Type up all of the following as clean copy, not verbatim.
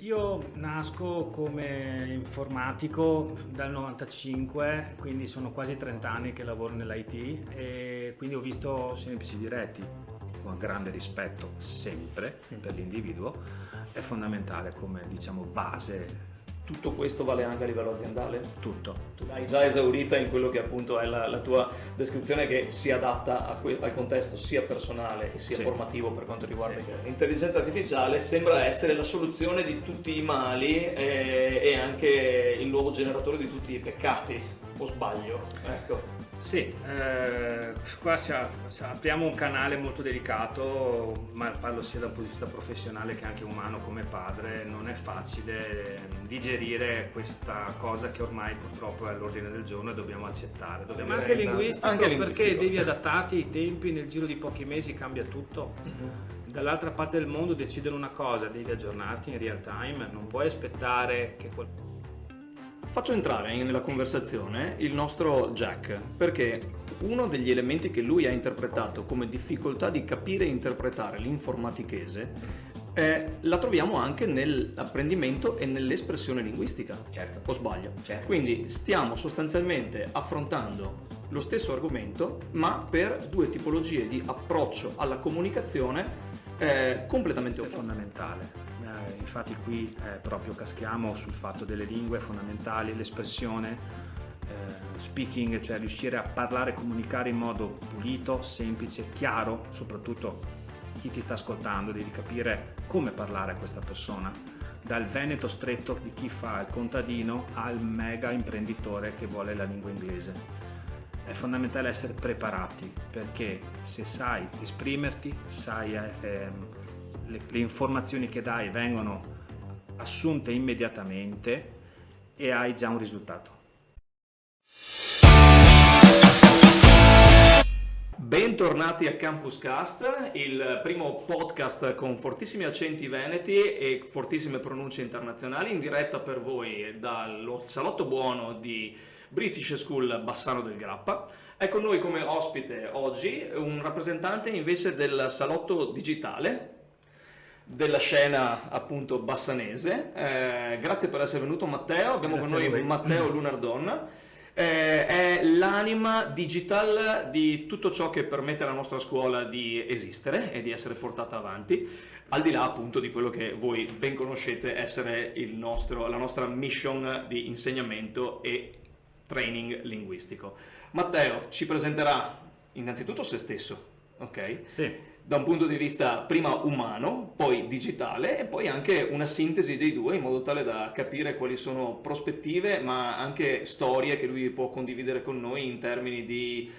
Io nasco come informatico dal 95, quindi sono quasi 30 anni che lavoro nell'IT e quindi ho visto semplici diretti, con grande rispetto sempre per l'individuo, è fondamentale come diciamo base Tutto questo vale anche a livello aziendale? tutto. Tu l'hai già esaurita in quello che appunto è la tua descrizione, che si adatta al contesto sia personale e sia Sì. formativo per quanto riguarda l'intelligenza artificiale. Sembra essere la soluzione di tutti i mali e anche il nuovo generatore di tutti i peccati, o sbaglio? Ecco. Sì, qua apriamo un canale molto delicato, ma parlo sia da un punto di vista professionale che anche umano come padre. Non è facile digerire questa cosa che ormai purtroppo è all'ordine del giorno e dobbiamo accettare. Dobbiamo anche linguistico, Anche perché linguistico. devi adattarti ai tempi, nel giro di pochi mesi cambia tutto. Dall'altra parte del mondo decidere una cosa, devi aggiornarti in real time, non puoi aspettare che qualcuno... Faccio entrare nella conversazione il nostro Jack, perché uno degli elementi che lui ha interpretato come difficoltà di capire e interpretare l'informatichese la troviamo anche nell'apprendimento e nell'espressione linguistica. Certo. O sbaglio? Certo. Quindi stiamo sostanzialmente affrontando lo stesso argomento, ma per due tipologie di approccio alla comunicazione completamente È opposte. fondamentale. Infatti qui proprio caschiamo sul fatto delle lingue fondamentali, l'espressione, speaking, cioè riuscire a parlare e comunicare in modo pulito, semplice, chiaro, soprattutto chi ti sta ascoltando, devi capire come parlare a questa persona, dal veneto stretto di chi fa il contadino al mega imprenditore che vuole la lingua inglese. È fondamentale essere preparati, perché se sai esprimerti, sai le informazioni che dai vengono assunte immediatamente e hai già un risultato. Bentornati a Campus Cast, il primo podcast con fortissimi accenti veneti e fortissime pronunce internazionali, in diretta per voi dal salotto buono di British School Bassano del Grappa. È con noi come ospite oggi un rappresentante invece del salotto digitale della scena appunto bassanese. Grazie per essere venuto Matteo. Abbiamo Grazie con a noi voi. Matteo Lunardon. È l'anima digital di tutto ciò che permette alla nostra scuola di esistere e di essere portata avanti, al di là appunto di quello che voi ben conoscete essere la nostra mission di insegnamento e training linguistico. Matteo ci presenterà innanzitutto se stesso, ok? Sì. Da un punto di vista prima umano, poi digitale e poi anche una sintesi dei due in modo tale da capire quali sono prospettive ma anche storie che lui può condividere con noi in termini di...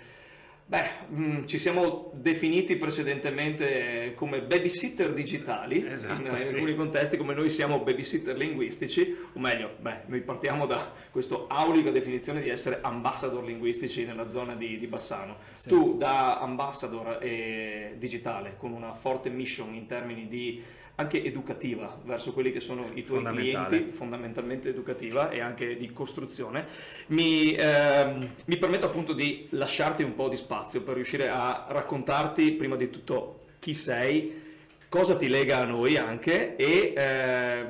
ci siamo definiti precedentemente come babysitter digitali, Esatto, in sì. alcuni contesti, come noi siamo babysitter linguistici, o meglio, noi partiamo da questa aulica definizione di essere ambassador linguistici nella zona di Bassano. Sì. Tu da ambassador digitale, con una forte mission in termini di anche educativa verso quelli che sono i tuoi clienti, fondamentalmente educativa e anche di costruzione, mi permetto appunto di lasciarti un po' di spazio per riuscire a raccontarti prima di tutto chi sei, cosa ti lega a noi anche e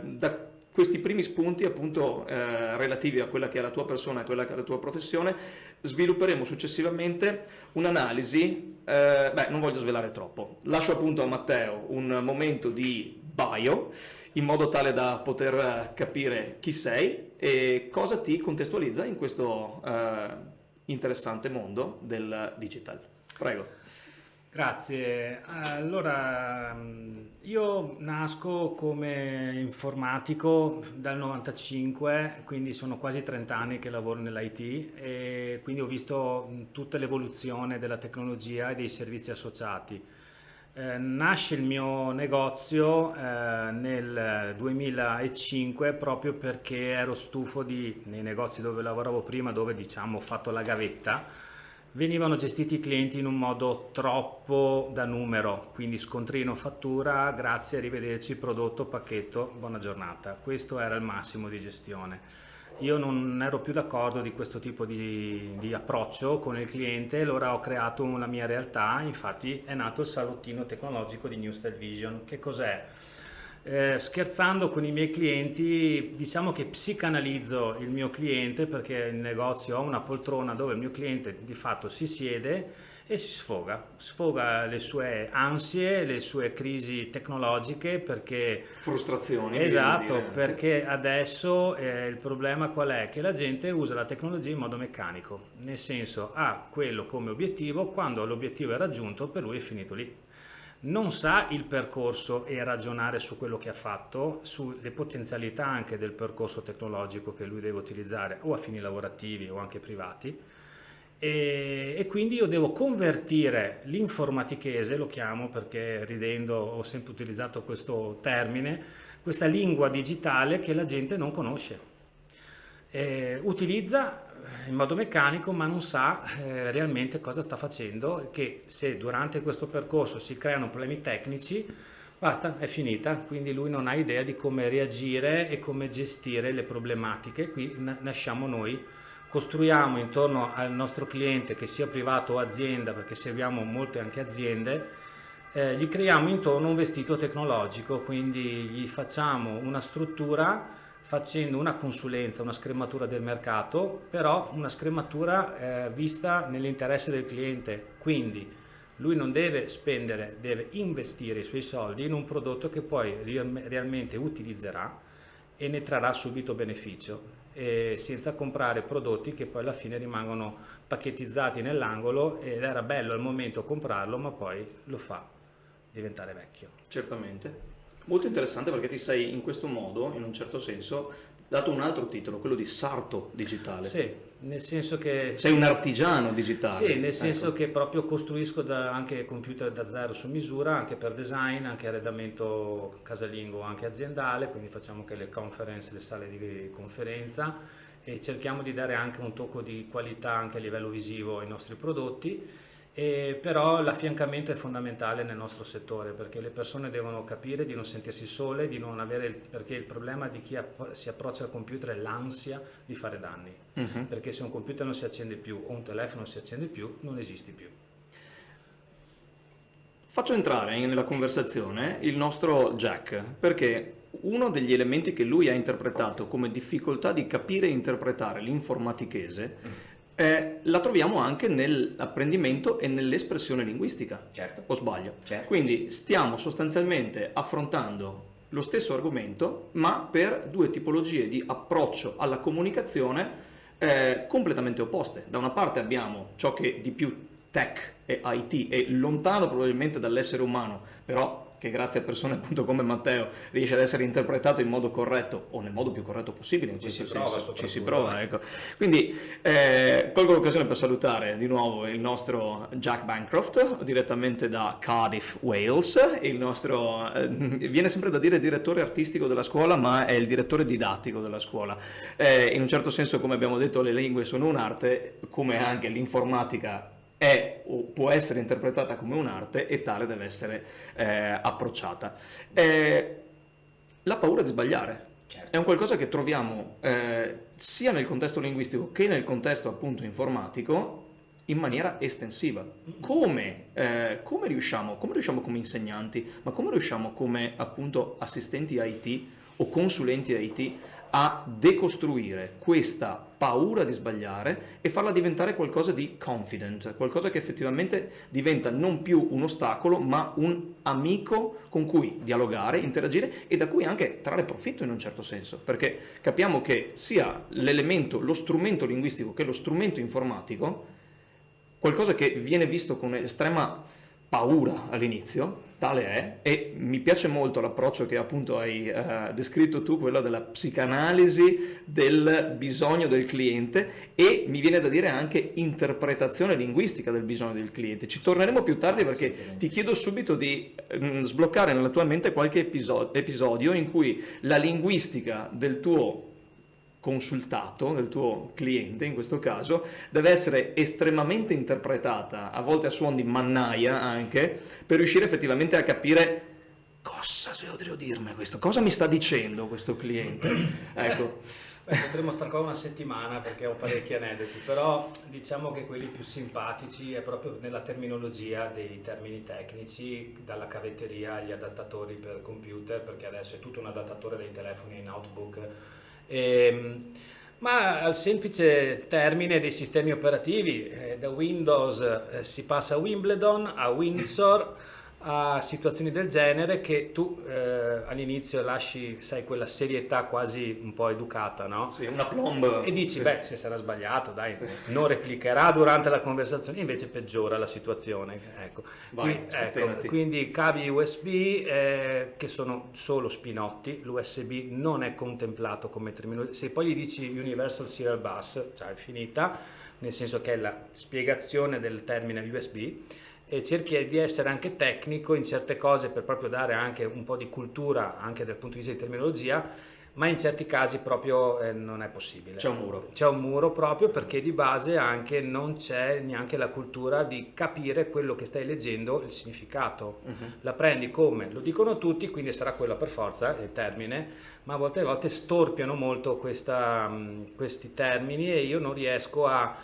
da questi primi spunti appunto relativi a quella che è la tua persona e quella che è la tua professione svilupperemo successivamente un'analisi. Non voglio svelare troppo, lascio appunto a Matteo un momento di bio in modo tale da poter capire chi sei e cosa ti contestualizza in questo interessante mondo del digital. Prego. Grazie. Allora, io nasco come informatico dal 95, quindi sono quasi 30 anni che lavoro nell'IT e quindi ho visto tutta l'evoluzione della tecnologia e dei servizi associati. Nasce il mio negozio nel 2005 proprio perché ero stufo nei negozi dove lavoravo prima, dove diciamo ho fatto la gavetta. Venivano gestiti i clienti in un modo troppo da numero, quindi scontrino, fattura, grazie, arrivederci, prodotto, pacchetto, buona giornata. Questo era il massimo di gestione. Io non ero più d'accordo di questo tipo di approccio con il cliente, allora ho creato la mia realtà, infatti è nato il salottino tecnologico di New Style Vision. Che cos'è? scherzando con i miei clienti, diciamo che psicanalizzo il mio cliente, perché in negozio ho una poltrona dove il mio cliente di fatto si siede e si sfoga le sue ansie, le sue crisi tecnologiche, perché Frustrazioni. esatto, perché adesso il problema qual è? Che la gente usa la tecnologia in modo meccanico, nel senso ha quello come obiettivo, quando l'obiettivo è raggiunto per lui è finito lì. Non sa il percorso e ragionare su quello che ha fatto, sulle potenzialità anche del percorso tecnologico che lui deve utilizzare o a fini lavorativi o anche privati. E quindi io devo convertire l'informatichese, lo chiamo perché ridendo ho sempre utilizzato questo termine, questa lingua digitale che la gente non conosce. Utilizza in modo meccanico ma non sa realmente cosa sta facendo, che se durante questo percorso si creano problemi tecnici, basta, è finita, quindi lui non ha idea di come reagire e come gestire le problematiche. Qui nasciamo noi. Costruiamo intorno al nostro cliente, che sia privato o azienda, perché seguiamo molte anche aziende, gli creiamo intorno un vestito tecnologico, quindi gli facciamo una struttura facendo una consulenza, una scrematura del mercato, però una scrematura vista nell'interesse del cliente. Quindi lui non deve spendere, deve investire i suoi soldi in un prodotto che poi realmente utilizzerà e ne trarrà subito beneficio, senza comprare prodotti che poi alla fine rimangono pacchettizzati nell'angolo, ed era bello al momento comprarlo ma poi lo fa diventare vecchio. Certamente. Molto interessante, perché ti sei in questo modo, in un certo senso, dato un altro titolo, quello di sarto digitale. Sì, nel senso che... Sei un artigiano digitale. Sì, nel senso che proprio costruisco anche computer da zero su misura, anche per design, anche arredamento casalingo, anche aziendale, quindi facciamo anche le conference, le sale di conferenza, e cerchiamo di dare anche un tocco di qualità anche a livello visivo ai nostri prodotti. Però l'affiancamento è fondamentale nel nostro settore, perché le persone devono capire di non sentirsi sole, di non avere perché il problema di chi si approccia al computer è l'ansia di fare danni, perché se un computer non si accende più o un telefono non si accende più, non esisti più. Faccio entrare nella conversazione il nostro Jack, perché uno degli elementi che lui ha interpretato come difficoltà di capire e interpretare l'informatichese la troviamo anche nell'apprendimento e nell'espressione linguistica. Certo. O sbaglio? Certo. Quindi stiamo sostanzialmente affrontando lo stesso argomento, ma per due tipologie di approccio alla comunicazione completamente opposte. Da una parte abbiamo ciò che di più tech e IT è lontano probabilmente dall'essere umano, però che grazie a persone appunto come Matteo riesce ad essere interpretato in modo corretto, o nel modo più corretto possibile in questo senso. Ci si prova, ecco. Quindi colgo l'occasione per salutare di nuovo il nostro Jack Bancroft, direttamente da Cardiff, Wales, il nostro, viene sempre da dire direttore artistico della scuola, ma è il direttore didattico della scuola. In un certo senso, come abbiamo detto, le lingue sono un'arte, come anche l'informatica è o può essere interpretata come un'arte, e tale deve essere approcciata. La paura di sbagliare è un qualcosa che troviamo sia nel contesto linguistico che nel contesto appunto informatico in maniera estensiva. Come riusciamo come insegnanti, ma come riusciamo come appunto assistenti IT o consulenti IT a decostruire questa paura di sbagliare e farla diventare qualcosa di confident, qualcosa che effettivamente diventa non più un ostacolo ma un amico con cui dialogare, interagire e da cui anche trarre profitto in un certo senso, perché capiamo che sia l'elemento, lo strumento linguistico che lo strumento informatico, qualcosa che viene visto con estrema paura all'inizio, tale è, e mi piace molto l'approccio che appunto hai descritto tu, quello della psicanalisi del bisogno del cliente, e mi viene da dire anche interpretazione linguistica del bisogno del cliente. Ci torneremo più tardi, perché ti chiedo subito di sbloccare nella tua mente qualche episodio in cui la linguistica del tuo consultato, del tuo cliente in questo caso, deve essere estremamente interpretata, a volte a suon di mannaia anche, per riuscire effettivamente a capire cosa se devo dirmi questo? Cosa mi sta dicendo questo cliente? Ecco. Potremmo stare qua una settimana perché ho parecchi aneddoti, però diciamo che quelli più simpatici è proprio nella terminologia dei termini tecnici, dalla cavetteria agli adattatori per computer, perché adesso è tutto un adattatore dei telefoni in notebook, ma al semplice termine dei sistemi operativi, da Windows si passa a Wimbledon, a Windsor, a situazioni del genere che tu all'inizio lasci, sai, quella serietà quasi un po' educata, no? Sì, una plomb. E dici, sì. beh, se sarà sbagliato, dai, non replicherà durante la conversazione, invece peggiora la situazione. Ecco. Vai, Quindi cavi USB che sono solo spinotti, l'USB non è contemplato come terminologia. Se poi gli dici Universal Serial Bus, cioè è finita, nel senso che è la spiegazione del termine USB. E cerchi di essere anche tecnico in certe cose per proprio dare anche un po' di cultura anche dal punto di vista di terminologia, ma in certi casi proprio non è possibile. C'è un muro. C'è un muro proprio perché di base anche non c'è neanche la cultura di capire quello che stai leggendo, il significato. La prendi come lo dicono tutti, quindi sarà quello per forza il termine, ma a volte storpiano molto questi termini e io non riesco a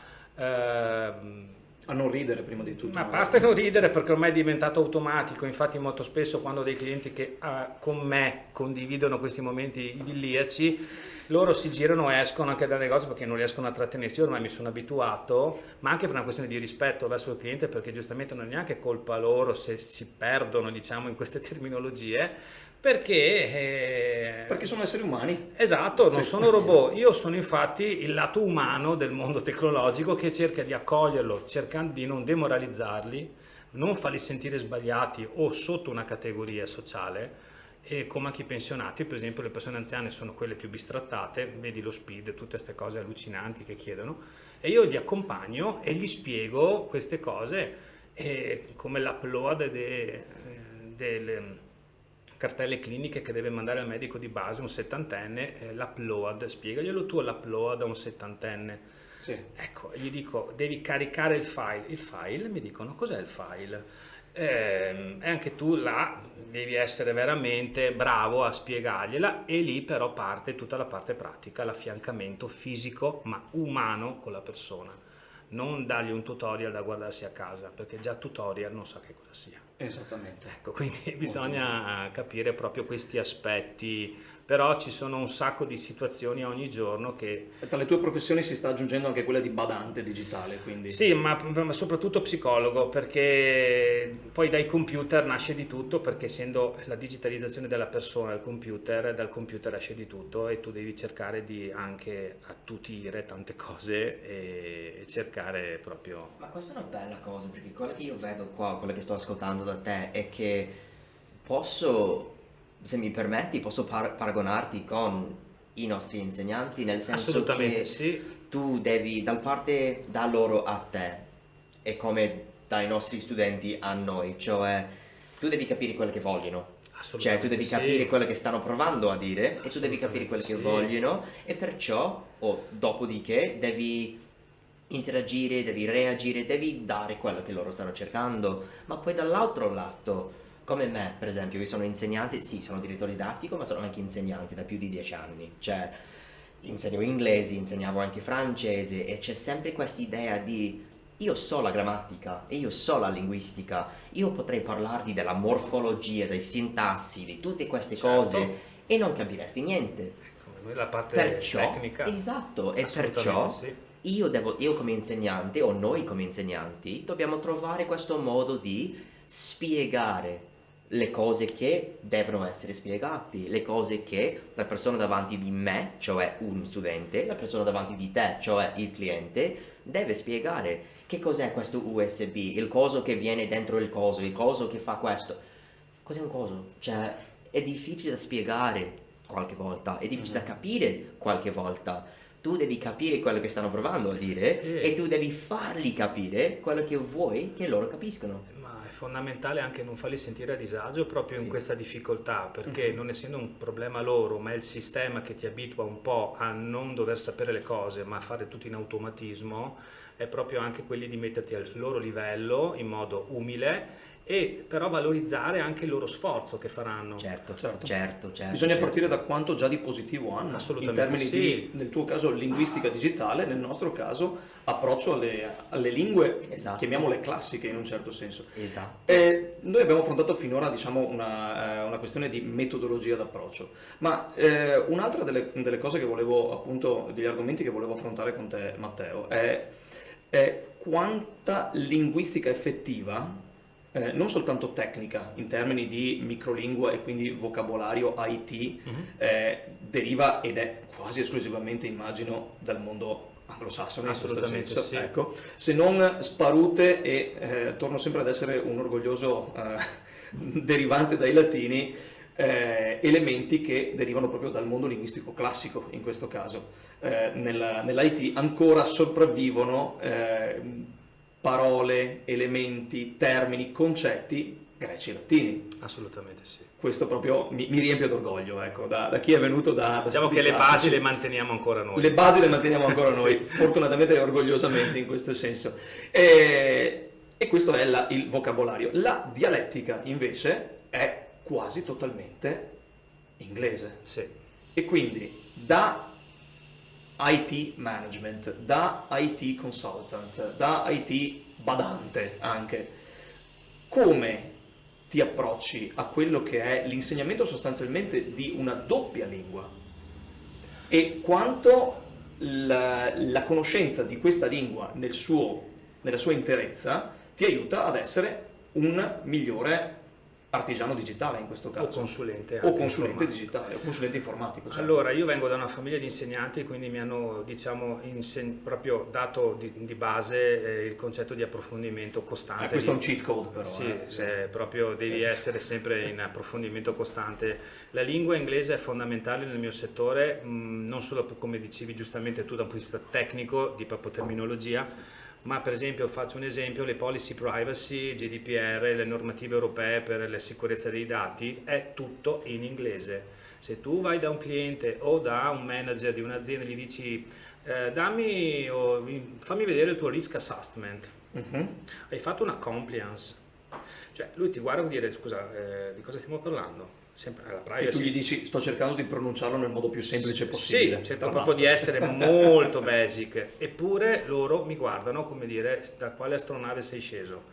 non ridere prima di tutto. Ma a parte non ridere perché ormai è diventato automatico, infatti molto spesso quando ho dei clienti che con me condividono questi momenti idilliaci, loro si girano e escono anche dal negozio perché non riescono a trattenersi. Io ormai mi sono abituato, ma anche per una questione di rispetto verso il cliente, perché giustamente non è neanche colpa loro se si perdono, diciamo, in queste terminologie, perché sono esseri umani. Esatto, non sono robot. Io sono infatti il lato umano del mondo tecnologico che cerca di accoglierlo, cercando di non demoralizzarli, non farli sentire sbagliati o sotto una categoria sociale. E come anche i pensionati, per esempio le persone anziane sono quelle più bistrattate, vedi lo speed, tutte queste cose allucinanti che chiedono, e io li accompagno e gli spiego queste cose come l'upload delle cartelle cliniche che deve mandare al medico di base un settantenne, l'upload, spiegaglielo tu l'upload a un settantenne. Sì. Ecco, gli dico, devi caricare il file, mi dicono cos'è il file? E anche tu là devi essere veramente bravo a spiegargliela e lì però parte tutta la parte pratica, l'affiancamento fisico ma umano con la persona, non dargli un tutorial da guardarsi a casa perché già tutorial non sa che cosa sia. Esattamente. Ecco, quindi bisogna capire proprio questi aspetti, però ci sono un sacco di situazioni ogni giorno che... E tra le tue professioni si sta aggiungendo anche quella di badante digitale, quindi... Sì, ma soprattutto psicologo, perché poi dai computer nasce di tutto, perché essendo la digitalizzazione della persona al computer, dal computer esce di tutto e tu devi cercare di anche attutire tante cose e cercare proprio... Ma questa è una bella cosa, perché quello che io vedo qua, quello che sto ascoltando da te, è che posso, se mi permetti, posso paragonarti con i nostri insegnanti, nel senso Assolutamente che sì. tu devi, da loro a te, e come dai nostri studenti a noi, cioè tu devi capire quello che vogliono. Cioè tu devi capire quello che stanno provando a dire e tu devi capire quello che vogliono e perciò, dopodiché, devi interagire, devi reagire, devi dare quello che loro stanno cercando, ma poi dall'altro lato, come me per esempio, io sono insegnante, sì, sono direttore didattico, ma sono anche insegnante da più di 10 anni, cioè insegno inglese, insegnavo anche francese e c'è sempre questa idea di io so la grammatica e io so la linguistica, io potrei parlarti della morfologia, dei sintassi, di tutte queste cose e non capiresti niente. Come la parte tecnica. Esatto, e perciò sì. io come insegnante o noi come insegnanti dobbiamo trovare questo modo di spiegare le cose che devono essere spiegate, le cose che la persona davanti di me, cioè un studente, la persona davanti di te, cioè il cliente, deve spiegare. Che cos'è questo USB? Il coso che viene dentro il coso che fa questo. Cos'è un coso? Cioè, è difficile da spiegare qualche volta, è difficile da capire qualche volta. Tu devi capire quello che stanno provando a dire e tu devi fargli capire quello che vuoi che loro capiscano. Ma è fondamentale anche non farli sentire a disagio proprio in questa difficoltà, perché non essendo un problema loro, ma è il sistema che ti abitua un po' a non dover sapere le cose, ma a fare tutto in automatismo, è proprio anche quelli di metterti al loro livello in modo umile e però valorizzare anche il loro sforzo che faranno. Certo. Bisogna partire da quanto già di positivo hanno, Assolutamente in termini sì. di, nel tuo caso, linguistica digitale, nel nostro caso, approccio alle lingue, Esatto. chiamiamole classiche in un certo senso. Esatto. Noi abbiamo affrontato finora, diciamo, una questione di metodologia d'approccio, ma un'altra delle cose che volevo, appunto, degli argomenti che volevo affrontare con te, Matteo, è quanta linguistica effettiva, non soltanto tecnica in termini di microlingua e quindi vocabolario IT, deriva ed è quasi esclusivamente, immagino, dal mondo anglosassone. Assolutamente in questo senso. sì. Ecco, se non sparute, e torno sempre ad essere un orgoglioso derivante dai latini, elementi che derivano proprio dal mondo linguistico classico, in questo caso. Nell'IT ancora sopravvivono parole, elementi, termini, concetti greci e latini. Assolutamente sì. Questo proprio mi riempie d'orgoglio, ecco, da chi è venuto da Diciamo studi che le classici. basi le manteniamo ancora noi. Le basi le manteniamo ancora Sì. noi, fortunatamente e orgogliosamente in questo senso. E questo è il vocabolario. La dialettica invece è quasi totalmente inglese. Sì. E quindi da IT management, da IT consultant, da IT badante anche, come ti approcci a quello che è l'insegnamento sostanzialmente di una doppia lingua e quanto la conoscenza di questa lingua nella sua interezza ti aiuta ad essere un migliore artigiano digitale in questo caso. O consulente. O anche consulente informatico. digitale, o consulente informatico. Certo. Allora, io vengo da una famiglia di insegnanti, quindi mi hanno, diciamo, proprio dato di base il concetto di approfondimento costante. Questo è un cheat code però. Sì, proprio devi essere sempre in approfondimento costante. La lingua inglese è fondamentale nel mio settore, non solo come dicevi giustamente tu da un punto di vista tecnico, di proprio terminologia, ma per esempio faccio un esempio, le policy privacy, GDPR, le normative europee per la sicurezza dei dati, è tutto in inglese. Se tu vai da un cliente o da un manager di un'azienda e gli dici fammi vedere il tuo risk assessment, hai fatto una compliance, cioè lui ti guarda e dire scusa, di cosa stiamo parlando? Sempre la privacy. E tu gli dici sto cercando di pronunciarlo nel modo più semplice possibile. Sì, cerco proprio di essere molto basic, eppure loro mi guardano come dire da quale astronave sei sceso.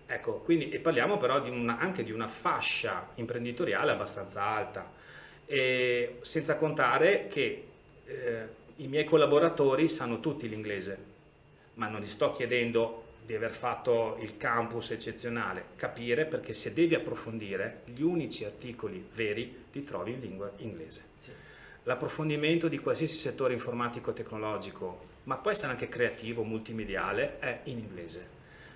Ecco, quindi, e parliamo però anche di una fascia imprenditoriale abbastanza alta, e senza contare che i miei collaboratori sanno tutti l'inglese, ma non gli sto chiedendo di aver fatto il campus eccezionale, capire, perché se devi approfondire gli unici articoli veri li trovi in lingua inglese. Sì. L'approfondimento di qualsiasi settore informatico tecnologico, ma può essere anche creativo, multimediale, è in inglese.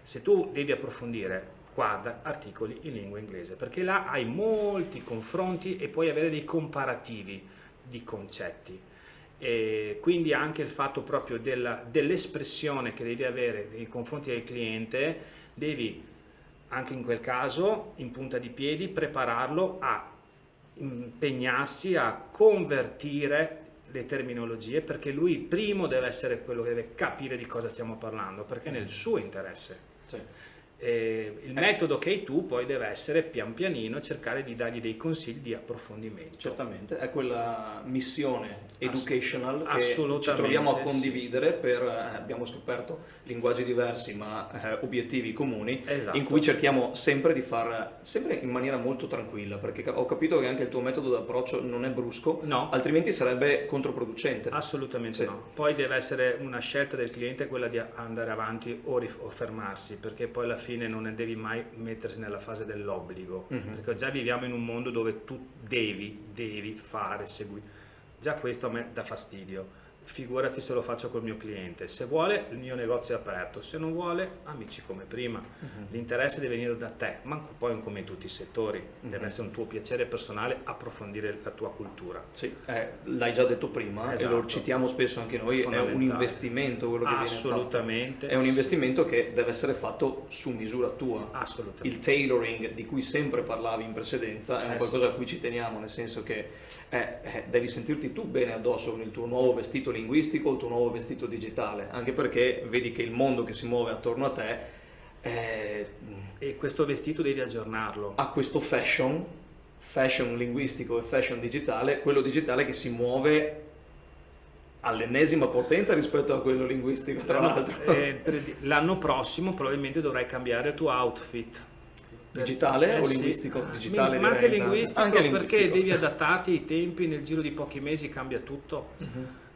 Se tu devi approfondire, guarda articoli in lingua inglese, perché là hai molti confronti e puoi avere dei comparativi di concetti. E quindi anche il fatto proprio dell'espressione che devi avere nei confronti del cliente, devi anche in quel caso in punta di piedi prepararlo a impegnarsi a convertire le terminologie, perché lui primo deve essere quello che deve capire di cosa stiamo parlando, perché è nel suo interesse. Sì. Il metodo che hai tu poi deve essere pian pianino cercare di dargli dei consigli di approfondimento. Certamente, è quella missione educational che ci assolutamente, troviamo a condividere per, abbiamo scoperto linguaggi diversi ma obiettivi comuni, Esatto. in cui cerchiamo sempre di far, sempre in maniera molto tranquilla, perché ho capito che anche il tuo metodo d'approccio non è brusco, No. altrimenti sarebbe controproducente. Assolutamente Sì. no. Poi deve essere una scelta del cliente quella di andare avanti o fermarsi, perché poi alla fine non devi mai mettersi nella fase dell'obbligo, perché già viviamo in un mondo dove tu devi fare, seguire. Già questo a me dà fastidio. Figurati se lo faccio col mio cliente. Se vuole il mio negozio è aperto, se non vuole amici come prima. L'interesse deve venire da te, ma poi come in tutti i settori deve essere un tuo piacere personale approfondire la tua cultura. Sì, l'hai già detto prima, e lo Esatto. citiamo spesso anche noi, è un Fondamentale. investimento quello che viene Assolutamente. fatto. È un investimento che deve essere fatto su misura tua. Assolutamente. Il tailoring di cui sempre parlavi in precedenza è un qualcosa sì. a cui ci teniamo, nel senso che devi sentirti tu bene addosso con il tuo nuovo vestito linguistico, il tuo nuovo vestito digitale, anche perché vedi che il mondo che si muove attorno a te E questo vestito devi aggiornarlo. Ha questo fashion linguistico e fashion digitale, quello digitale che si muove all'ennesima potenza rispetto a quello linguistico, tra l'altro. L'anno prossimo probabilmente dovrai cambiare il tuo outfit. Digitale o linguistico? Digitale, ma anche linguistico, anche perché linguistico. devi adattarti ai tempi, nel giro di pochi mesi cambia tutto.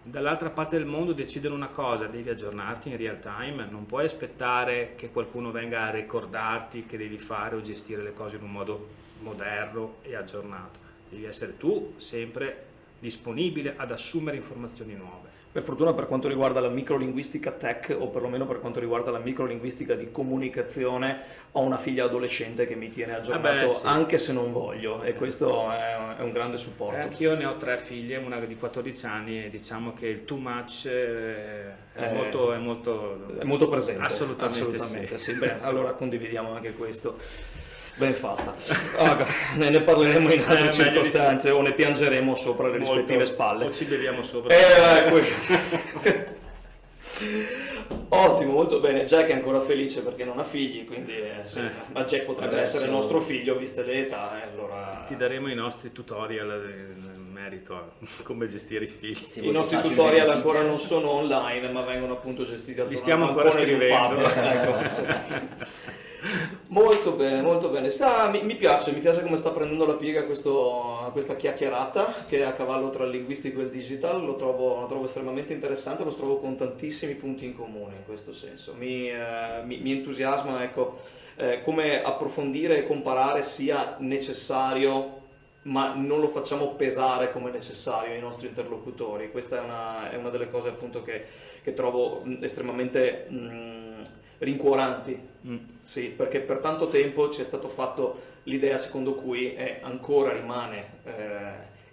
Dall'altra parte del mondo decidono una cosa, devi aggiornarti in real time, non puoi aspettare che qualcuno venga a ricordarti che devi fare o gestire le cose in un modo moderno e aggiornato. Devi essere tu sempre disponibile ad assumere informazioni nuove. Per fortuna, per quanto riguarda la microlinguistica tech, o perlomeno per quanto riguarda la microlinguistica di comunicazione, ho una figlia adolescente che mi tiene aggiornato, sì. Anche se non voglio, e questo è un grande supporto. Anch'io ne ho 3 figlie, una di 14 anni, e diciamo che il too much è molto presente. Assolutamente sì. Beh, allora condividiamo anche questo. Ben fatta. Ne parleremo in altre circostanze, o ne piangeremo sopra le rispettive spalle. O ci beviamo sopra. Ottimo, molto bene. Jack è ancora felice perché non ha figli, quindi sì. Ma Jack potrebbe essere il nostro figlio, viste le età. Allora... Ti daremo i nostri tutorial in merito a come gestire i figli. Sì, I nostri tutorial ancora non sono online, ma vengono appunto gestiti Li stiamo ancora scrivendo. Molto bene, molto bene. Mi piace come sta prendendo la piega questa chiacchierata che è a cavallo tra il linguistico e il digital. Lo trovo estremamente interessante, lo trovo con tantissimi punti in comune in questo senso. Mi entusiasma, ecco, come approfondire e comparare sia necessario, ma non lo facciamo pesare come necessario ai nostri interlocutori. Questa è una delle cose appunto che trovo estremamente rincuoranti, sì, perché per tanto tempo ci è stato fatto l'idea secondo cui ancora rimane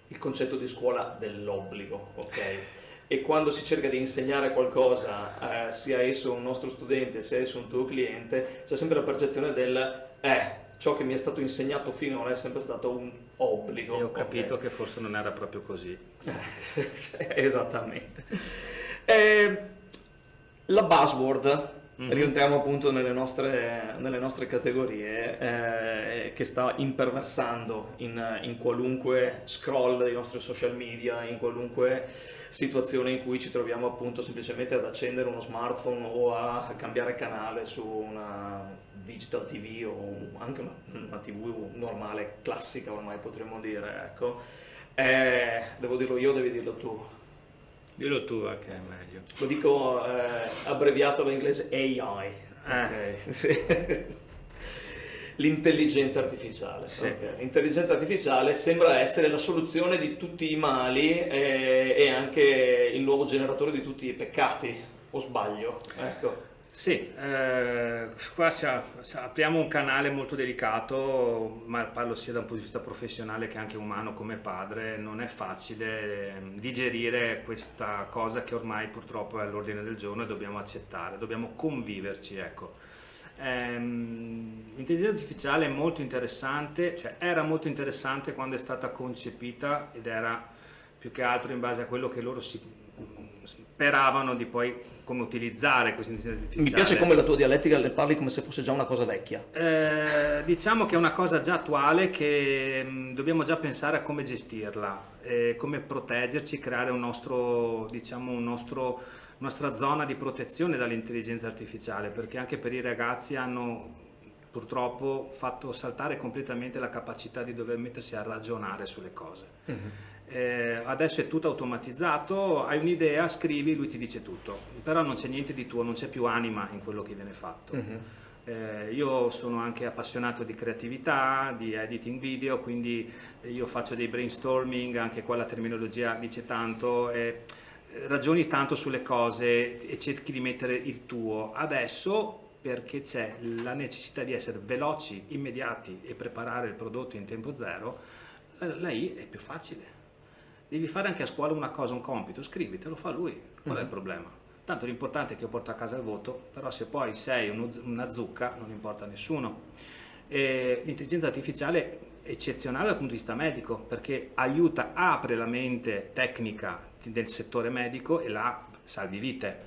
il concetto di scuola dell'obbligo, ok? E quando si cerca di insegnare qualcosa, sia esso un nostro studente, sia esso un tuo cliente, c'è sempre la percezione del ciò che mi è stato insegnato finora è sempre stato un obbligo. E ho capito che forse non era proprio così. Esattamente. La buzzword, rientriamo appunto nelle nostre categorie, che sta imperversando in qualunque scroll dei nostri social media, in qualunque situazione in cui ci troviamo appunto semplicemente ad accendere uno smartphone o a cambiare canale su una digital TV o anche una TV normale, classica ormai potremmo dire, ecco. Devo dirlo io, devi dirlo tu. Dillo tu che è meglio. Lo dico abbreviato all'inglese AI. Okay. Sì. L'intelligenza artificiale. Sì. Okay. L'intelligenza artificiale sembra essere la soluzione di tutti i mali e anche il nuovo generatore di tutti i peccati, o sbaglio? Ecco. Sì, qua apriamo un canale molto delicato, ma parlo sia da un punto di vista professionale che anche umano come padre. Non è facile digerire questa cosa che ormai purtroppo è all'ordine del giorno e dobbiamo accettare, dobbiamo conviverci, ecco. L'intelligenza artificiale è molto interessante, cioè era molto interessante quando è stata concepita ed era più che altro in base a quello che loro speravano di poi come utilizzare questa intelligenza artificiale. Mi piace come la tua dialettica le parli come se fosse già una cosa vecchia. Diciamo che è una cosa già attuale che dobbiamo già pensare a come gestirla, come proteggerci, creare nostra zona di protezione dall'intelligenza artificiale, perché anche per i ragazzi hanno purtroppo fatto saltare completamente la capacità di dover mettersi a ragionare sulle cose. Adesso è tutto automatizzato, hai un'idea, scrivi, lui ti dice tutto, però non c'è niente di tuo, non c'è più anima in quello che viene fatto. Io sono anche appassionato di creatività, di editing video, quindi io faccio dei brainstorming, anche qua la terminologia dice tanto, ragioni tanto sulle cose e cerchi di mettere il tuo. Adesso, perché c'è la necessità di essere veloci, immediati e preparare il prodotto in tempo zero, la I è più facile. Devi fare anche a scuola una cosa, un compito, scrivi, te lo fa lui, qual è il problema? Tanto l'importante è che io porto a casa il voto, però se poi sei una zucca non importa a nessuno. L'intelligenza artificiale è eccezionale dal punto di vista medico, perché aiuta, apre la mente tecnica del settore medico e la salvi vite,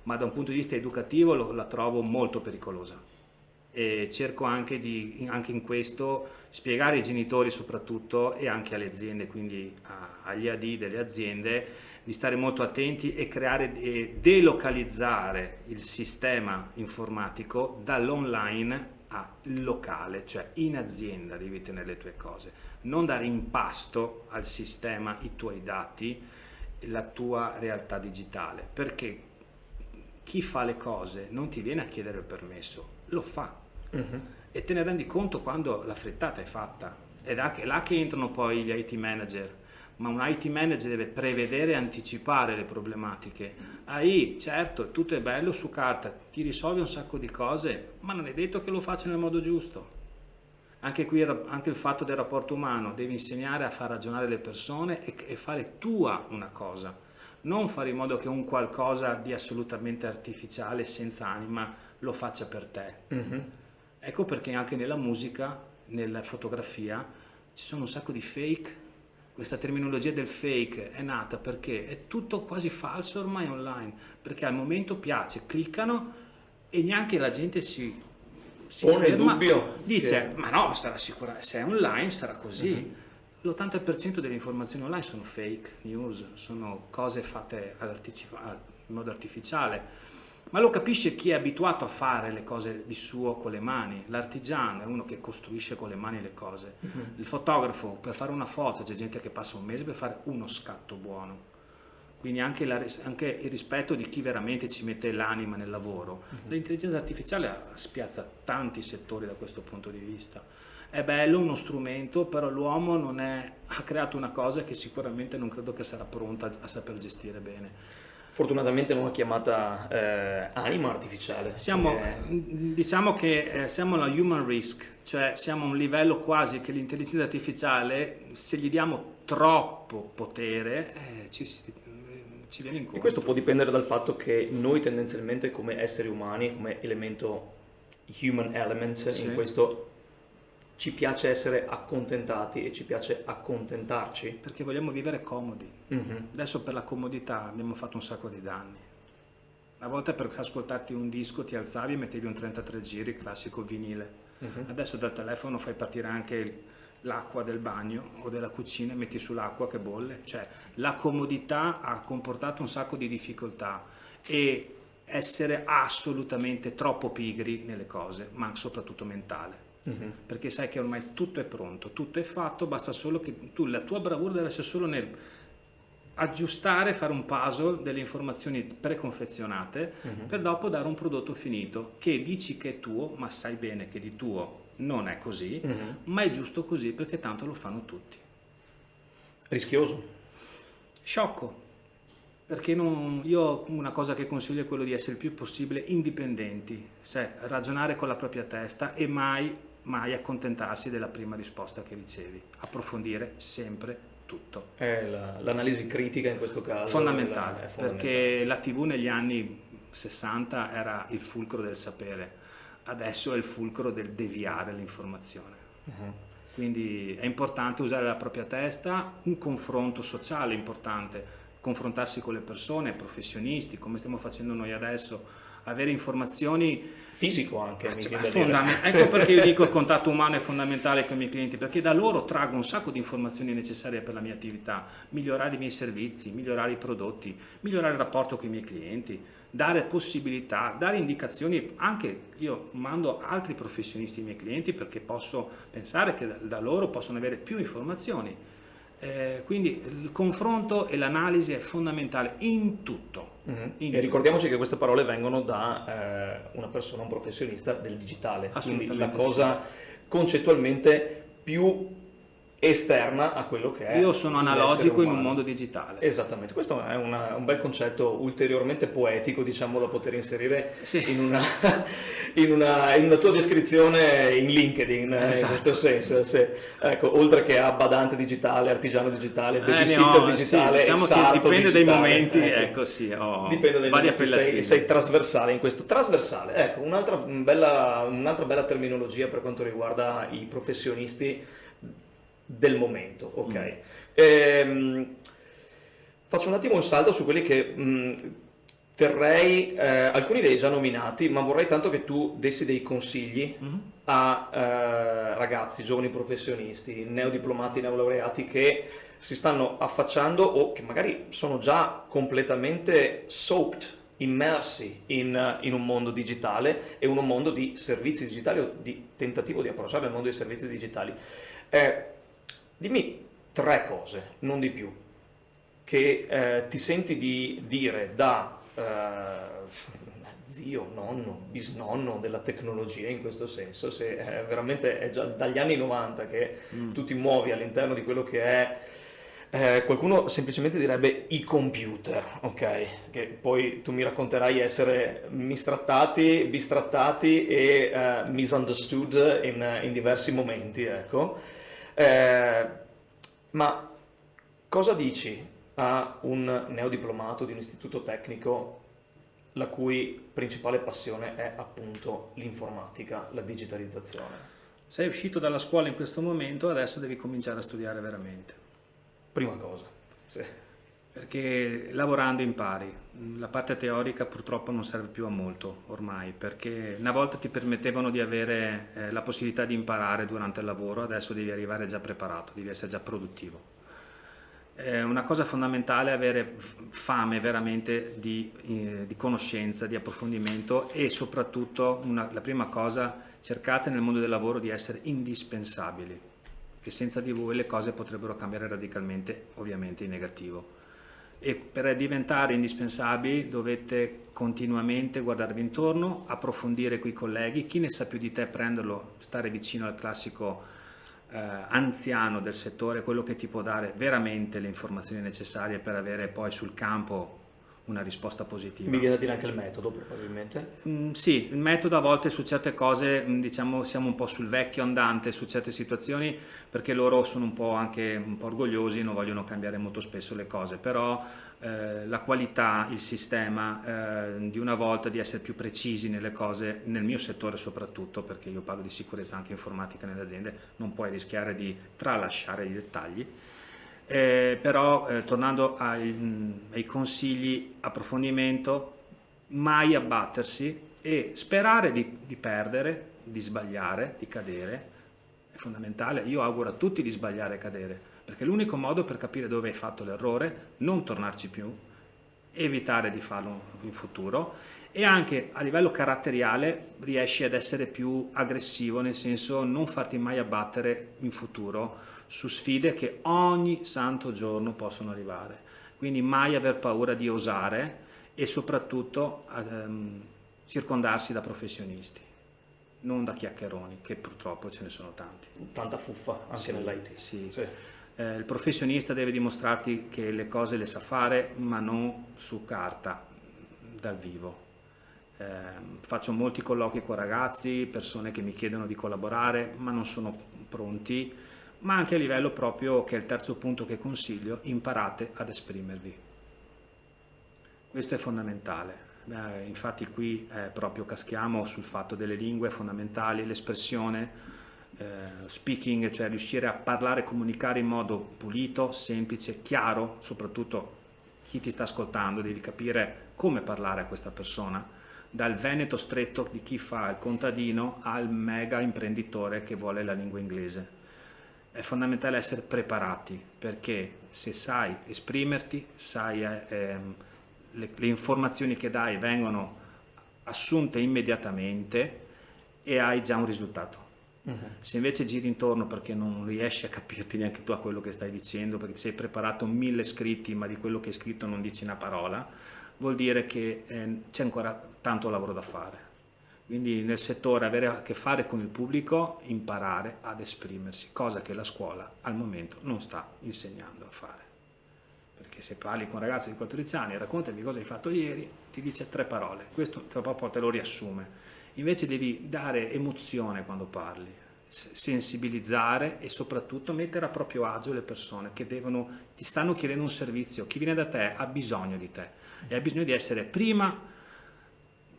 ma da un punto di vista educativo la trovo molto pericolosa. e cerco anche anche in questo spiegare ai genitori soprattutto e anche alle aziende, quindi agli AD delle aziende, di stare molto attenti e creare e delocalizzare il sistema informatico dall'online al locale, cioè in azienda devi tenere le tue cose, non dare in pasto al sistema i tuoi dati, la tua realtà digitale, perché chi fa le cose non ti viene a chiedere il permesso, lo fa. E te ne rendi conto quando la frittata è fatta. Ed è là che entrano poi gli IT manager, ma un IT manager deve prevedere e anticipare le problematiche. AI, certo, tutto è bello su carta, ti risolve un sacco di cose, ma non è detto che lo faccia nel modo giusto. Anche qui, anche il fatto del rapporto umano, devi insegnare a far ragionare le persone e fare tua una cosa, non fare in modo che un qualcosa di assolutamente artificiale, senza anima, lo faccia per te. Ecco perché anche nella musica, nella fotografia, ci sono un sacco di fake. Questa terminologia del fake è nata perché è tutto quasi falso ormai online, perché al momento piace, cliccano e neanche la gente si pone il ferma, dubbio, dice ma no, sarà sicura, se è online sarà così. L'80% delle informazioni online sono fake news, sono cose fatte in modo artificiale. Ma lo capisce chi è abituato a fare le cose di suo con le mani. L'artigiano è uno che costruisce con le mani le cose. Il fotografo, per fare una foto, c'è gente che passa un mese per fare uno scatto buono. Quindi anche il rispetto di chi veramente ci mette l'anima nel lavoro. L'intelligenza artificiale spiazza tanti settori da questo punto di vista. È bello, uno strumento, però l'uomo ha creato una cosa che sicuramente non credo che sarà pronta a saper gestire bene. Fortunatamente non è chiamata anima artificiale. Diciamo che siamo alla human risk, cioè siamo a un livello quasi che l'intelligenza artificiale, se gli diamo troppo potere, ci viene incontro. E questo può dipendere dal fatto che noi tendenzialmente come esseri umani, come elemento human element, Sì. in questo ci piace essere accontentati e ci piace accontentarci. Perché vogliamo vivere comodi. Adesso per la comodità abbiamo fatto un sacco di danni. Una volta per ascoltarti un disco ti alzavi e mettevi un 33 giri, classico vinile. Adesso dal telefono fai partire anche l'acqua del bagno o della cucina e metti sull'acqua che bolle. Cioè la comodità ha comportato un sacco di difficoltà e essere assolutamente troppo pigri nelle cose, ma soprattutto mentale. Perché sai che ormai tutto è pronto, tutto è fatto, basta solo che la tua bravura deve essere solo nel aggiustare, fare un puzzle delle informazioni preconfezionate per dopo dare un prodotto finito che dici che è tuo, ma sai bene che di tuo non è così, ma è giusto così perché tanto lo fanno tutti. Rischioso. Sciocco, perché io una cosa che consiglio è quello di essere il più possibile indipendenti, cioè ragionare con la propria testa e mai accontentarsi della prima risposta che ricevi, approfondire sempre tutto. L'analisi critica in questo caso Fondamentale, è fondamentale, perché la TV negli anni 60 era il fulcro del sapere, adesso è il fulcro del deviare l'informazione. Quindi è importante usare la propria testa, un confronto sociale importante, confrontarsi con le persone, professionisti, come stiamo facendo noi adesso, avere informazioni fisico anche, ecco perché io dico il contatto umano è fondamentale con i miei clienti, perché da loro traggo un sacco di informazioni necessarie per la mia attività, migliorare i miei servizi, migliorare i prodotti, migliorare il rapporto con i miei clienti, dare possibilità, dare indicazioni. Anche io mando altri professionisti ai miei clienti perché posso pensare che da loro possono avere più informazioni. Quindi il confronto e l'analisi è fondamentale in tutto. E ricordiamoci che queste parole vengono da una persona, un professionista del digitale, quindi la cosa concettualmente più esterna a quello che è. Io sono analogico in un mondo digitale. Esattamente, questo è un bel concetto ulteriormente poetico, diciamo, da poter inserire in una tua descrizione in LinkedIn, in questo senso. Sì. Ecco, oltre che a badante digitale, artigiano digitale, babysitter digitale, diciamo che dipende digitale, dai momenti, ecco sì, dipende dai vari momenti, sei trasversale in questo. Trasversale, ecco, un'altra bella terminologia per quanto riguarda i professionisti del momento, ok? Faccio un attimo un salto su quelli che terrei, alcuni li hai già nominati, ma vorrei tanto che tu dessi dei consigli a ragazzi, giovani professionisti, neodiplomati, neolaureati che si stanno affacciando o che magari sono già completamente soaked, immersi in un mondo digitale e in un mondo di servizi digitali o di tentativo di approcciare il mondo dei servizi digitali. Dimmi 3 cose, non di più, che ti senti di dire da zio, nonno, bisnonno della tecnologia in questo senso, se veramente è già dagli anni 90 che tu ti muovi all'interno di quello che è, qualcuno semplicemente direbbe i computer, ok? Che poi tu mi racconterai essere mistrattati, bistrattati e misunderstood in diversi momenti, ecco. Ma cosa dici a un neodiplomato di un istituto tecnico la cui principale passione è appunto l'informatica, la digitalizzazione? Sei uscito dalla scuola in questo momento, adesso devi cominciare a studiare veramente. Prima cosa, sì. Perché lavorando impari. La parte teorica purtroppo non serve più a molto ormai, perché una volta ti permettevano di avere la possibilità di imparare durante il lavoro, adesso devi arrivare già preparato, devi essere già produttivo. Una cosa fondamentale è avere fame veramente di conoscenza, di approfondimento e soprattutto la prima cosa, cercate nel mondo del lavoro di essere indispensabili, che senza di voi le cose potrebbero cambiare radicalmente, ovviamente in negativo. E per diventare indispensabili dovete continuamente guardarvi intorno, approfondire coi colleghi, chi ne sa più di te prenderlo, stare vicino al classico anziano del settore, quello che ti può dare veramente le informazioni necessarie per avere poi sul campo una risposta positiva. Mi viene da dire anche il metodo, probabilmente. Sì, il metodo a volte su certe cose, diciamo, siamo un po' sul vecchio andante su certe situazioni, perché loro sono anche un po' orgogliosi e non vogliono cambiare molto spesso le cose, però la qualità, il sistema di una volta, di essere più precisi nelle cose, nel mio settore soprattutto, perché io parlo di sicurezza anche informatica nelle aziende, non puoi rischiare di tralasciare i dettagli. Però tornando ai consigli, approfondimento, mai abbattersi e sperare di perdere, di sbagliare, di cadere, è fondamentale. Io auguro a tutti di sbagliare e cadere, perché è l'unico modo per capire dove hai fatto l'errore, non tornarci più, evitare di farlo in futuro, e anche a livello caratteriale riesci ad essere più aggressivo, nel senso non farti mai abbattere in futuro su sfide che ogni santo giorno possono arrivare, quindi mai aver paura di osare e soprattutto circondarsi da professionisti, non da chiacchieroni, che purtroppo ce ne sono tanti. Tanta fuffa anche nell'IT. Sì. Il professionista deve dimostrarti che le cose le sa fare, ma non su carta, dal vivo. Faccio molti colloqui con ragazzi, persone che mi chiedono di collaborare ma non sono pronti, ma anche a livello proprio, che è il terzo punto che consiglio, imparate ad esprimervi. Questo è fondamentale. Infatti qui proprio caschiamo sul fatto delle lingue fondamentali, l'espressione, speaking, cioè riuscire a parlare e comunicare in modo pulito, semplice, chiaro, soprattutto chi ti sta ascoltando, devi capire come parlare a questa persona, dal veneto stretto di chi fa il contadino al mega imprenditore che vuole la lingua inglese. È fondamentale essere preparati, perché se sai esprimerti, sai le informazioni che dai vengono assunte immediatamente e hai già un risultato. Se invece giri intorno perché non riesci a capirti neanche tu a quello che stai dicendo, perché ti sei preparato 1000 scritti ma di quello che hai scritto non dici una parola, vuol dire che c'è ancora tanto lavoro da fare. Quindi nel settore avere a che fare con il pubblico, imparare ad esprimersi, cosa che la scuola al momento non sta insegnando a fare. Perché se parli con un ragazzo di 14 anni e raccontami cosa hai fatto ieri, ti dice 3 parole, questo proprio te lo riassume. Invece devi dare emozione quando parli, sensibilizzare e soprattutto mettere a proprio agio le persone che ti stanno chiedendo un servizio. Chi viene da te ha bisogno di te e ha bisogno di essere prima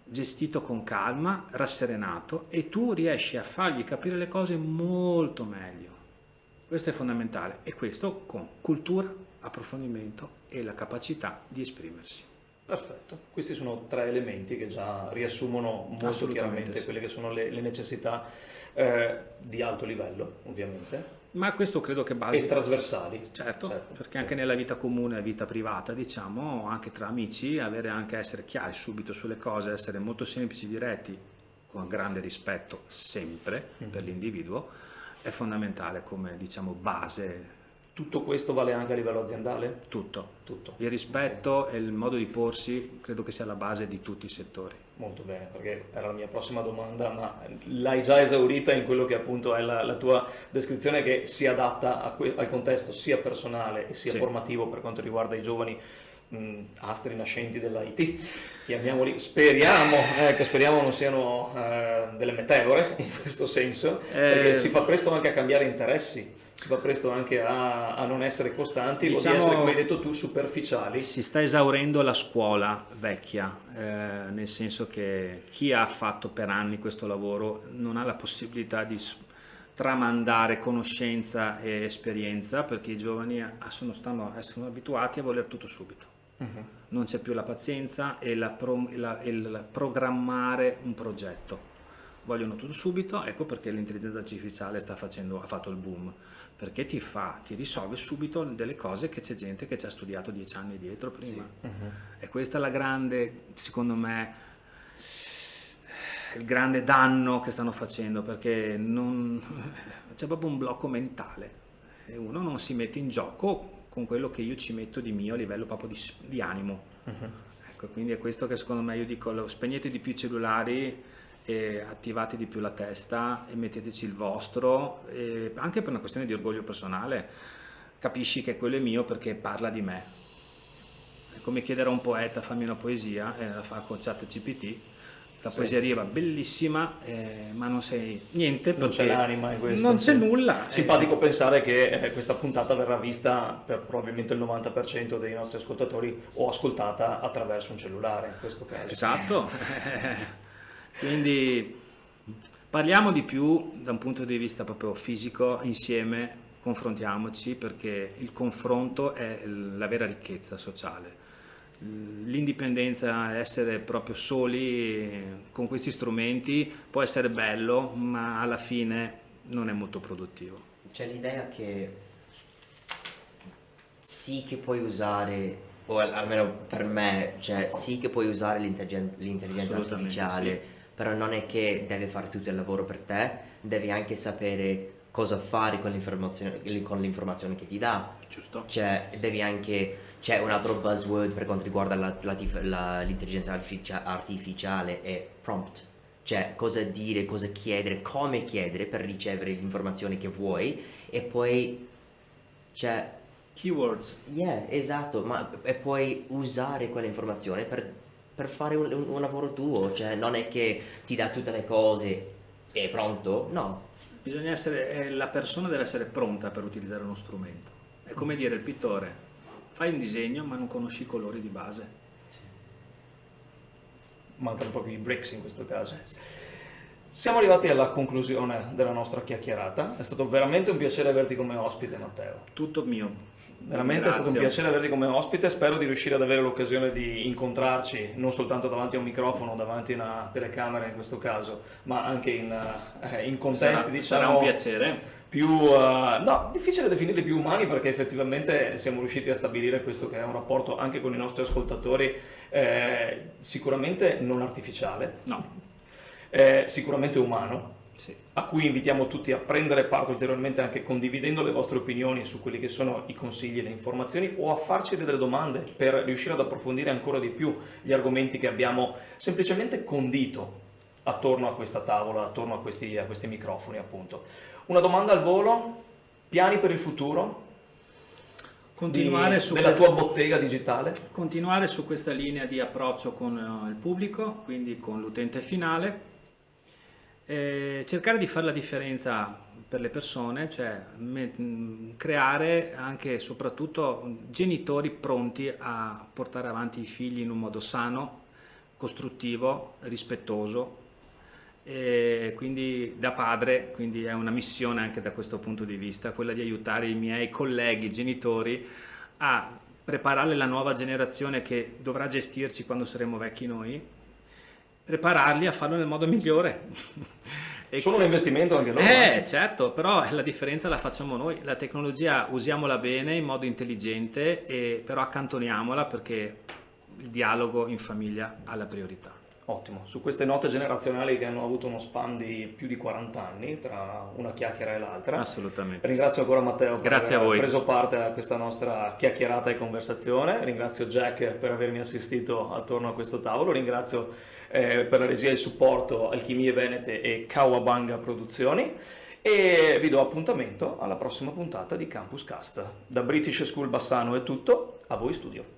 gestito con calma, rasserenato, e tu riesci a fargli capire le cose molto meglio. Questo è fondamentale, e questo con cultura, approfondimento e la capacità di esprimersi. Perfetto, questi sono 3 elementi che già riassumono molto chiaramente quelle che sono le necessità di alto livello, ovviamente. Ma questo credo che basi... E trasversali. Certo, perché anche nella vita comune e vita privata, diciamo, anche tra amici, essere chiari subito sulle cose, essere molto semplici, diretti, con grande rispetto sempre per l'individuo, è fondamentale come, diciamo, base. Tutto questo vale anche a livello aziendale? Tutto. Il rispetto e il modo di porsi credo che sia la base di tutti i settori. Molto bene, perché era la mia prossima domanda, ma l'hai già esaurita in quello che appunto è la tua descrizione, che si adatta al contesto sia personale e sia formativo per quanto riguarda i giovani astri nascenti dell'IT, chiamiamoli, speriamo non siano delle meteore in questo senso, perché si fa presto anche a cambiare interessi. Si fa presto anche a non essere costanti, diciamo, o di essere, come hai detto tu, superficiali. Si sta esaurendo la scuola vecchia, nel senso che chi ha fatto per anni questo lavoro non ha la possibilità di tramandare conoscenza e esperienza, perché i giovani sono abituati a voler tutto subito. Non c'è più la pazienza e il programmare un progetto. Vogliono tutto subito, ecco perché l'intelligenza artificiale ha fatto il boom, perché ti risolve subito delle cose che c'è gente che ci ha studiato 10 anni dietro prima. E questa è la grande, secondo me, il grande danno che stanno facendo, perché c'è proprio un blocco mentale e uno non si mette in gioco con quello che io ci metto di mio a livello proprio di animo. Ecco, quindi è questo che secondo me io dico: spegnete di più i cellulari e attivate di più la testa e metteteci il vostro, e anche per una questione di orgoglio personale. Capisci che quello è mio perché parla di me. È come chiedere a un poeta fammi una poesia e la fa con ChatGPT. La poesia arriva bellissima, ma non sei niente, non c'è l'anima in questo. Non c'è nulla. Simpatico pensare che questa puntata verrà vista per probabilmente il 90% dei nostri ascoltatori o ascoltata attraverso un cellulare in questo caso. Esatto. Quindi parliamo di più da un punto di vista proprio fisico, insieme confrontiamoci, perché il confronto è la vera ricchezza sociale. L'indipendenza, essere proprio soli con questi strumenti può essere bello, ma alla fine non è molto produttivo. C'è l'idea che sì che puoi usare, o almeno per me, cioè sì che puoi usare l'intelligenza artificiale, sì, però non è che deve fare tutto il lavoro per te, devi anche sapere cosa fare con l'informazione che ti dà. Giusto. Cioè, c'è un altro buzzword per quanto riguarda l'intelligenza artificiale, è prompt. Cioè, cosa dire, cosa chiedere, come chiedere per ricevere l'informazione che vuoi, e poi c'è... Keywords. Yeah, esatto, e puoi usare quell'informazione per fare un lavoro tuo, cioè non è che ti dà tutte le cose e è pronto, no. Bisogna la persona deve essere pronta per utilizzare uno strumento. È come dire il pittore: fai un disegno ma non conosci i colori di base. Sì. Mancano proprio i bricks in questo caso. Siamo arrivati alla conclusione della nostra chiacchierata. È stato veramente un piacere averti come ospite, Matteo. Tutto mio. Veramente Grazie. È stato un piacere averti come ospite. Spero di riuscire ad avere l'occasione di incontrarci non soltanto davanti a un microfono, davanti a una telecamera in questo caso, ma anche in contesti sarà un piacere. Più no, difficile definirli più umani, perché effettivamente siamo riusciti a stabilire questo che è un rapporto anche con i nostri ascoltatori, sicuramente non artificiale, no, sicuramente umano. Sì. A cui invitiamo tutti a prendere parte ulteriormente, anche condividendo le vostre opinioni su quelli che sono i consigli e le informazioni, o a farci delle domande per riuscire ad approfondire ancora di più gli argomenti che abbiamo semplicemente condito attorno a questa tavola, attorno a questi microfoni, appunto. Una domanda al volo: piani per il futuro? Continuare della tua bottega digitale? Continuare su questa linea di approccio con il pubblico, quindi con l'utente finale. Cercare di fare la differenza per le persone, cioè creare anche e soprattutto genitori pronti a portare avanti i figli in un modo sano, costruttivo, rispettoso, e quindi da padre, quindi è una missione anche da questo punto di vista, quella di aiutare i miei colleghi genitori a preparare la nuova generazione che dovrà gestirci quando saremo vecchi noi, prepararli a farlo nel modo migliore. Sono un investimento anche loro. Certo, però la differenza la facciamo noi. La tecnologia usiamola bene, in modo intelligente, però accantoniamola perché il dialogo in famiglia ha la priorità. Ottimo, su queste note generazionali che hanno avuto uno span di più di 40 anni tra una chiacchiera e l'altra. Assolutamente. Ringrazio ancora Matteo per Grazie aver a voi. preso parte a questa nostra chiacchierata e conversazione. Ringrazio Jack per avermi assistito attorno a questo tavolo. Ringrazio per la regia e il supporto Alchimie Venete e Kawabanga Produzioni. E vi do appuntamento alla prossima puntata di Campus Cast. Da British School Bassano è tutto, a voi studio.